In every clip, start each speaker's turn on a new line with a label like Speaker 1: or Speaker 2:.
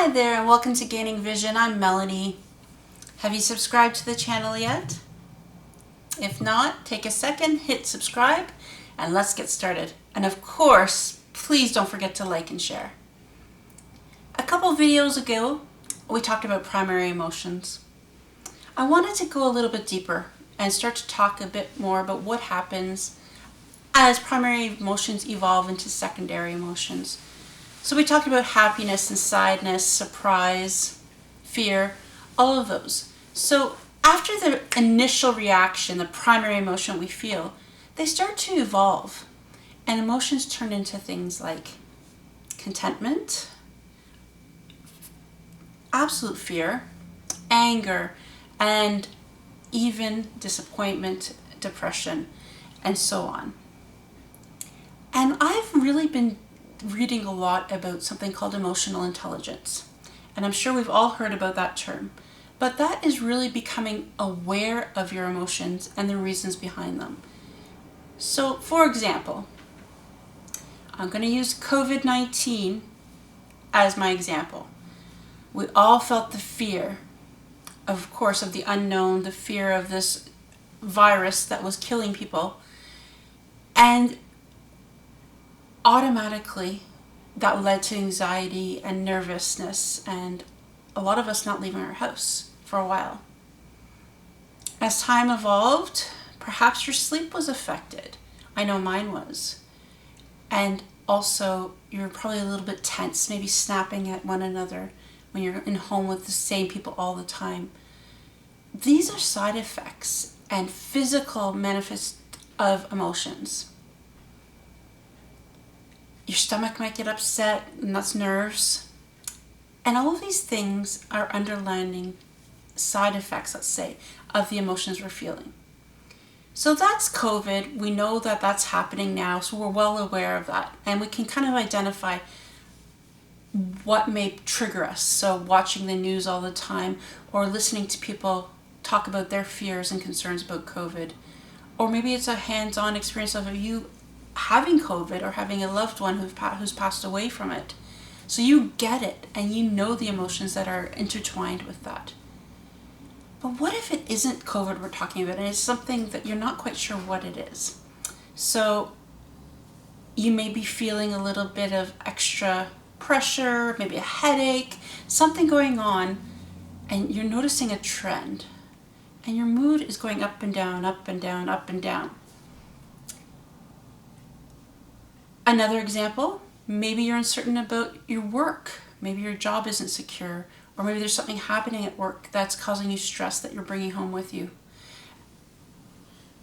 Speaker 1: Hi there and welcome to Gaining Vision. I'm Melanie. Have you subscribed to the channel yet? If not, take a second, hit subscribe, and let's get started. And of course, please don't forget to like and share. A couple videos ago, we talked about primary emotions. I wanted to go a little bit deeper and start to talk a bit more about what happens as primary emotions evolve into secondary emotions. So we talked about happiness and sadness, surprise, fear, all of those. So after the initial reaction, the primary emotion we feel, they start to evolve and emotions turn into things like contentment, absolute fear, anger, and even disappointment, depression, and so on. And I've really been reading a lot about something called emotional intelligence. And I'm sure we've all heard about that term. But that is really becoming aware of your emotions and the reasons behind them. So, for example, I'm going to use COVID-19 as my example. We all felt the fear, of course, of the unknown, the fear of this virus that was killing people. And automatically that led to anxiety and nervousness and a lot of us not leaving our house for a while. As time evolved, perhaps your sleep was affected. I know mine was. And also you're probably a little bit tense, maybe snapping at one another when you're in home with the same people all the time. These are side effects and physical manifest of emotions. Your stomach might get upset, and that's nerves. And all of these things are underlying side effects, let's say, of the emotions we're feeling. So that's COVID. We know that that's happening now, so we're well aware of that. And we can kind of identify what may trigger us. So watching the news all the time or listening to people talk about their fears and concerns about COVID. Or maybe it's a hands-on experience of you having COVID or having a loved one who's passed away from it. So you get it and you know the emotions that are intertwined with that. But what if it isn't COVID we're talking about and it's something that you're not quite sure what it is? So you may be feeling a little bit of extra pressure, maybe a headache, something going on, and you're noticing a trend. And your mood is going up and down, up and down, up and down. Another example, maybe you're uncertain about your work. Maybe your job isn't secure, or maybe there's something happening at work that's causing you stress that you're bringing home with you.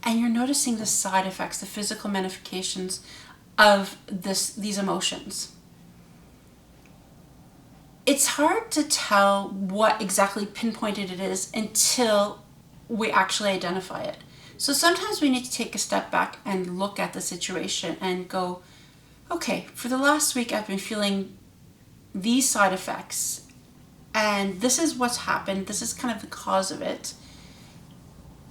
Speaker 1: And you're noticing the side effects, the physical manifestations of these emotions. It's hard to tell what exactly pinpointed it is until we actually identify it. So sometimes we need to take a step back and look at the situation and go, okay, for the last week I've been feeling these side effects and this is what's happened. This is kind of the cause of it.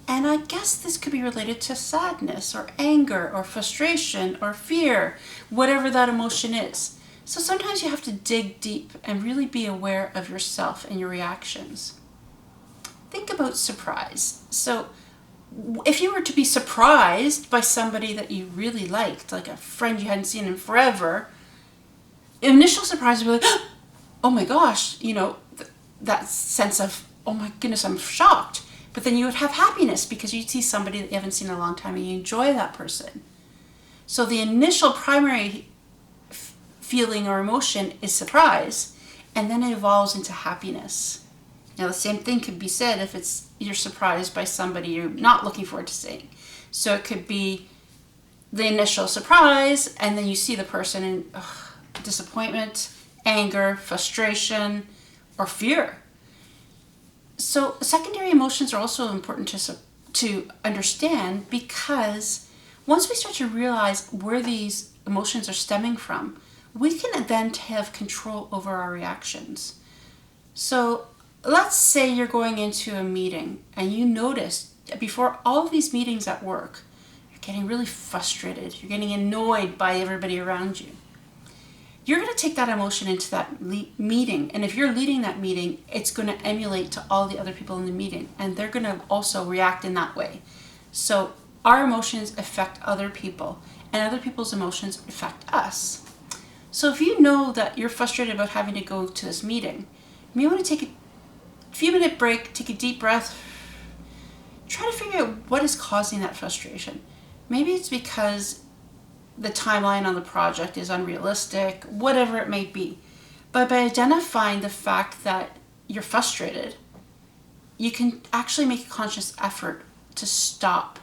Speaker 1: And I guess this could be related to sadness or anger or frustration or fear, whatever that emotion is. So sometimes you have to dig deep and really be aware of yourself and your reactions. Think about surprise. So if you were to be surprised by somebody that you really liked, like a friend you hadn't seen in forever, initial surprise would be like, oh my gosh, that sense of, oh my goodness, I'm shocked. But then you would have happiness because you'd see somebody that you haven't seen in a long time and you enjoy that person. So the initial primary feeling or emotion is surprise, and then it evolves into happiness. Now the same thing could be said if you're surprised by somebody you're not looking forward to seeing. So it could be the initial surprise and then you see the person in disappointment, anger, frustration, or fear. So secondary emotions are also important to understand because once we start to realize where these emotions are stemming from, we can then have control over our reactions. So let's say you're going into a meeting and you notice before all of these meetings at work, you're getting really frustrated. You're getting annoyed by everybody around you. you're going to take that emotion into that meeting. And if you're leading that meeting, it's going to emulate to all the other people in the meeting, and they're going to also react in that way. So our emotions affect other people, and other people's emotions affect us. So if you know that you're frustrated about having to go to this meeting, you may want to take a few minute break, take a deep breath, try to figure out what is causing that frustration. Maybe it's because the timeline on the project is unrealistic, whatever it may be. But by identifying the fact that you're frustrated, you can actually make a conscious effort to stop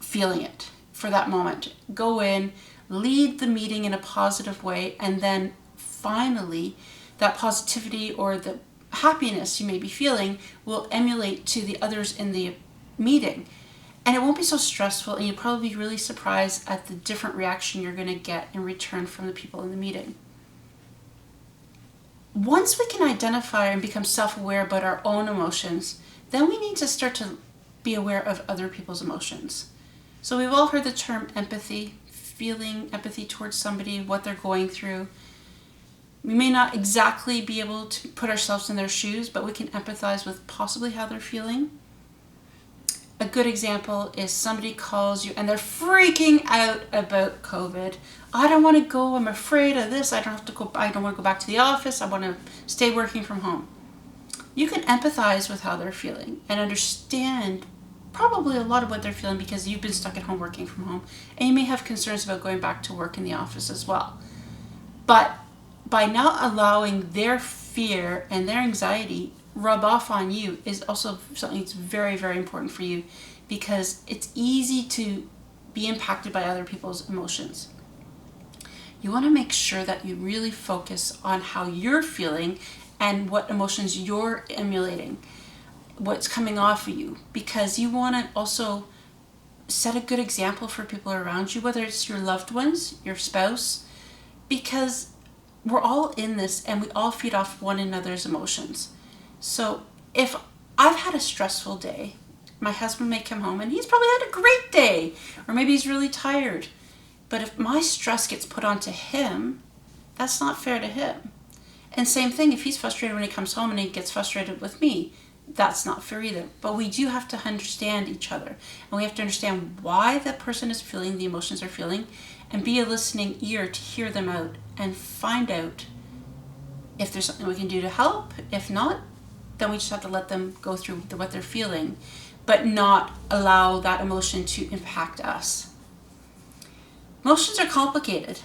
Speaker 1: feeling it for that moment. Go in, lead the meeting in a positive way, and then finally that positivity or the happiness you may be feeling will emulate to the others in the meeting. And it won't be so stressful, and you'll probably be really surprised at the different reaction you're going to get in return from the people in the meeting. Once we can identify and become self-aware about our own emotions, then we need to start to be aware of other people's emotions. So we've all heard the term empathy, feeling empathy towards somebody, what they're going through. We may not exactly be able to put ourselves in their shoes, but we can empathize with possibly how they're feeling. A good example is somebody calls you and they're freaking out about COVID. I don't want to go. I'm afraid of this. I don't want to go back to the office. I want to stay working from home. You can empathize with how they're feeling and understand probably a lot of what they're feeling because you've been stuck at home working from home, and you may have concerns about going back to work in the office as well. But by not allowing their fear and their anxiety rub off on you is also something that's very, very important for you, because it's easy to be impacted by other people's emotions. You want to make sure that you really focus on how you're feeling and what emotions you're emulating, what's coming off of you, because you want to also set a good example for people around you, whether it's your loved ones, your spouse, because we're all in this and we all feed off one another's emotions. So if I've had a stressful day, my husband may come home and he's probably had a great day, or maybe he's really tired. But if my stress gets put onto him, that's not fair to him. And same thing, if he's frustrated when he comes home and he gets frustrated with me, that's not fair either. But we do have to understand each other, and we have to understand why that person is feeling the emotions they're feeling, and be a listening ear to hear them out and find out if there's something we can do to help. If not, then we just have to let them go through what they're feeling, but not allow that emotion to impact us. Emotions are complicated,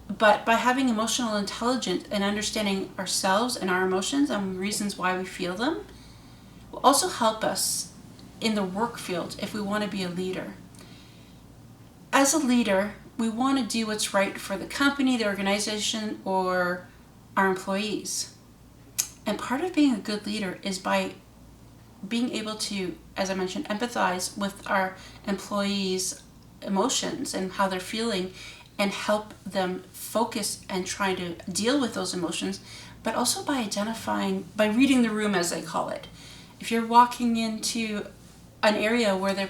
Speaker 1: but by having emotional intelligence and understanding ourselves and our emotions and reasons why we feel them, will also help us in the work field if we want to be a leader. As a leader, we want to do what's right for the company, the organization, or our employees. And part of being a good leader is by being able to, as I mentioned, empathize with our employees' emotions and how they're feeling, and help them focus and try to deal with those emotions, but also by reading the room, as they call it. If you're walking into an area where the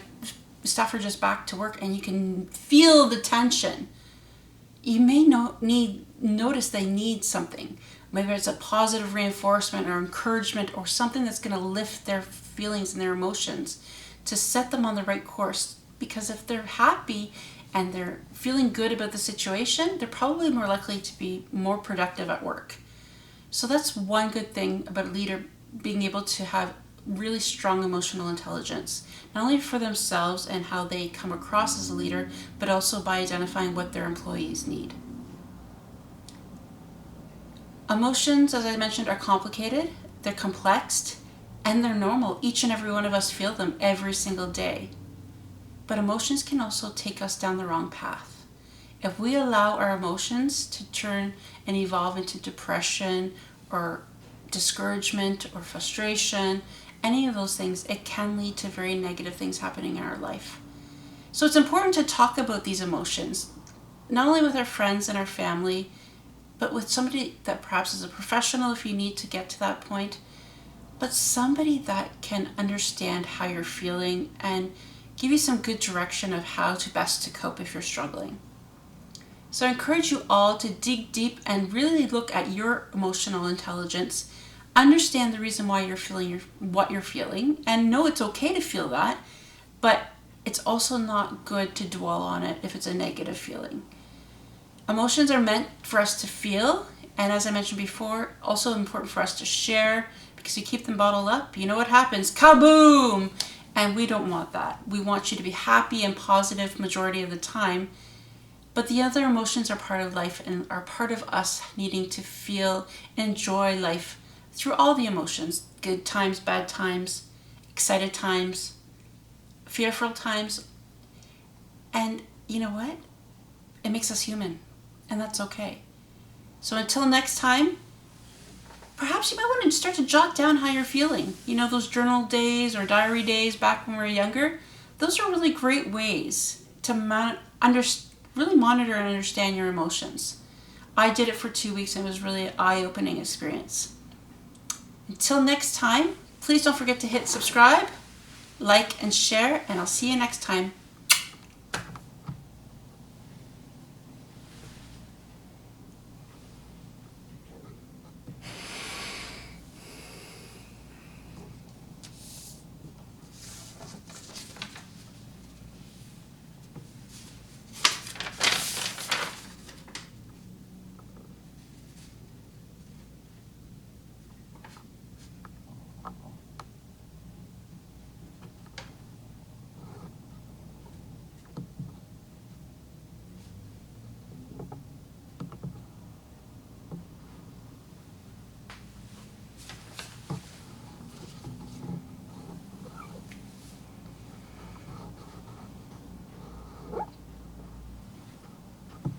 Speaker 1: staff are just back to work and you can feel the tension, you may notice they need something. Maybe it's a positive reinforcement or encouragement or something that's going to lift their feelings and their emotions to set them on the right course. Because if they're happy and they're feeling good about the situation, they're probably more likely to be more productive at work. So that's one good thing about a leader, being able to have really strong emotional intelligence, not only for themselves and how they come across as a leader, but also by identifying what their employees need. Emotions, as I mentioned, are complicated, they're complex, and they're normal. Each and every one of us feel them every single day. But emotions can also take us down the wrong path. If we allow our emotions to turn and evolve into depression or discouragement or frustration, any of those things, it can lead to very negative things happening in our life. So it's important to talk about these emotions, not only with our friends and our family, but with somebody that perhaps is a professional if you need to get to that point, but somebody that can understand how you're feeling and give you some good direction of how to best to cope if you're struggling. So I encourage you all to dig deep and really look at your emotional intelligence, understand the reason why you're feeling what you're feeling, and know it's okay to feel that, but it's also not good to dwell on it if it's a negative feeling. Emotions are meant for us to feel, and as I mentioned before, also important for us to share, because you keep them bottled up, you know what happens? Kaboom! And we don't want that. We want you to be happy and positive majority of the time. But the other emotions are part of life and are part of us needing to feel and enjoy life through all the emotions. Good times, bad times, excited times, fearful times. And you know what? It makes us human. And that's okay. So until next time, perhaps you might want to start to jot down how you're feeling. You know, those journal days or diary days back when we were younger, those are really great ways to really monitor and understand your emotions. I did it for 2 weeks and it was really an eye-opening experience. Until next time, please don't forget to hit subscribe, like, and share, and I'll see you next time.